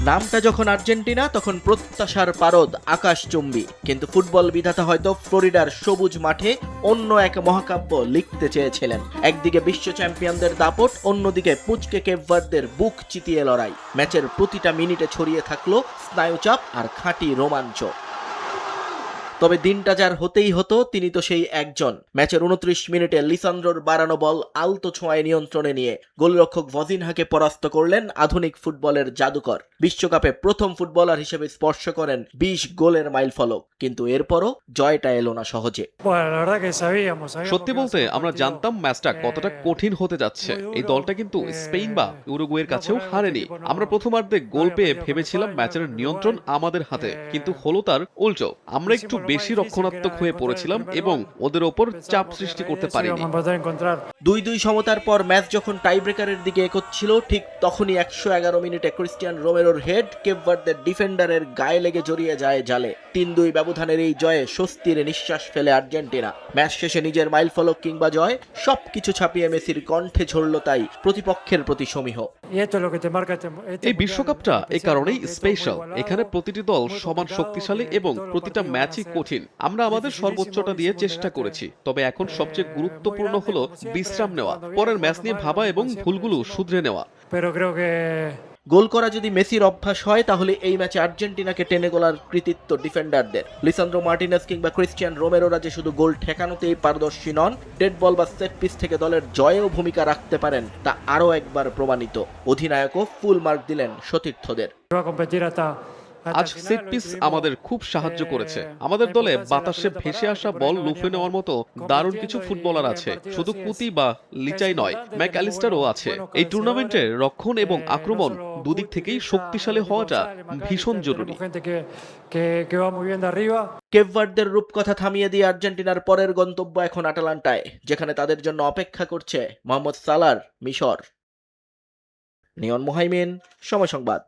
নামটা যখন আর্জেন্টিনা তখন প্রত্যাশার পারদ আকাশচুম্বী, কিন্তু ফুটবল বিধাতা হয়তো ফ্লোরিডার সবুজ মাঠে অন্য এক মহাকাব্য লিখতে চেয়েছিলেন। একদিকে বিশ্ব চ্যাম্পিয়নদের দাপট, অন্যদিকে পুচকে কেপভার্দের বুক চিতিয়ে লড়াই। ম্যাচের প্রতিটা মিনিটে ছড়িয়ে থাকলো স্নায়ুচাপ আর খাঁটি রোমাঞ্চ। তবে দিনটা যার হতেই হতো তিনি তো সেই একজন। ম্যাচের 29 মিনিটে লিসান্দ্রোর বাড়ানো বল আলতো ছোঁয়ায় নিয়ন্ত্রণে নিয়ে গোলরক্ষক ভজিনহাকে পরাস্ত করলেন আধুনিক ফুটবলের জাদুকর। বিশ্বকাপে প্রথম ফুটবলার হিসেবে স্পর্শ করেন 20 গোলের মাইলফলক, কিন্তু এরপরও জয়টা এলো না সহজে। সত্যি বলতে আমরা জানতাম ম্যাচটা কতটা কঠিন হতে যাচ্ছে। এই দলটা কিন্তু স্পেন বা উরুগুয়ের কাছেও হারেনি। আমরা প্রথমার্ধে গোল পেয়ে ভেবেছিলাম ম্যাচের নিয়ন্ত্রণ আমাদের হাতে, কিন্তু হলো তার উল্টো। আমরা একটু বেশি রক্ষণাত্মক হয়ে পড়েছিলাম এবং ওদের ওপর চাপ সৃষ্টি করতে পারিনি। 2-2 সমতার পর ম্যাচ যখন টাইব্রেকারের দিকে এগোচ্ছিল, ঠিক তখনই 111 মিনিটে ক্রিস্টিয়ান রোমেরোর হেড কেপভার্দের ডিফেন্ডারের গায়ে লেগে জড়িয়ে যায় জালে। 3-2 ব্যবধানের এই জয়ে স্বস্তির নিঃশ্বাস ফেলে আর্জেন্টিনা। ম্যাচ শেষে নিজের মাইলফলক কিংবা জয় সবকিছু ছাপিয়ে মেসির কণ্ঠে ঝরল তাই প্রতিপক্ষের প্রতি সমীহ। এই বিশ্বকাপটা এই কারণেই স্পেশাল। এখানে প্রতিটি দল সমান শক্তিশালী এবং প্রতিটা ম্যাচই কঠিন। আমরা আমাদের সর্বোচ্চটা দিয়ে চেষ্টা করেছি, তবে এখন সবচেয়ে গুরুত্বপূর্ণ হলো বিশ্রাম নেওয়া, পরের ম্যাচ নিয়ে ভাবা এবং ভুলগুলো শুধরে নেওয়া। গোল করা যদি মেসির অভ্যাস হয়, তাহলে এই ম্যাচে আর্জেন্টিনাকে টেনে গোলার কৃতিত্ব ডিফেন্ডারদের। লিসান্দ্রো মার্টিনেজ কিংবা ক্রিস্টিয়ান রোমেরোরা যে শুধু গোল ঠেকানোতেই পারদর্শী নন, ডেড বল বা সেট পিস থেকে দলের জয়েও ভূমিকা রাখতে পারেন, তা আরও একবার প্রমাণিত। অধিনায়কও ফুল মার্ক দিলেন সতীর্থদের। আজ সেট পিস আমাদের খুব সাহায্য করেছে। আমাদের দলে বাতাসে ভেসে আসা বল লুফে নেওয়ার মতো দারুণ কিছু ফুটবলার আছে। শুধু কুতি বা লিচাই নয়, ম্যাকঅ্যালিস্টারও আছে। এই টুর্নামেন্টের রক্ষণ এবং আক্রমণ দুদিক থেকেই শক্তিশালী হওয়াটা ভীষণ জরুরি। কেপভার্দের রূপকথা থামিয়ে দিয়ে আর্জেন্টিনার পরের গন্তব্য এখন আটালান্টায়, যেখানে তাদের জন্য অপেক্ষা করছে মোহাম্মদ সালার মিশর। নিয়ন মোহাইমিন, সময় সংবাদ।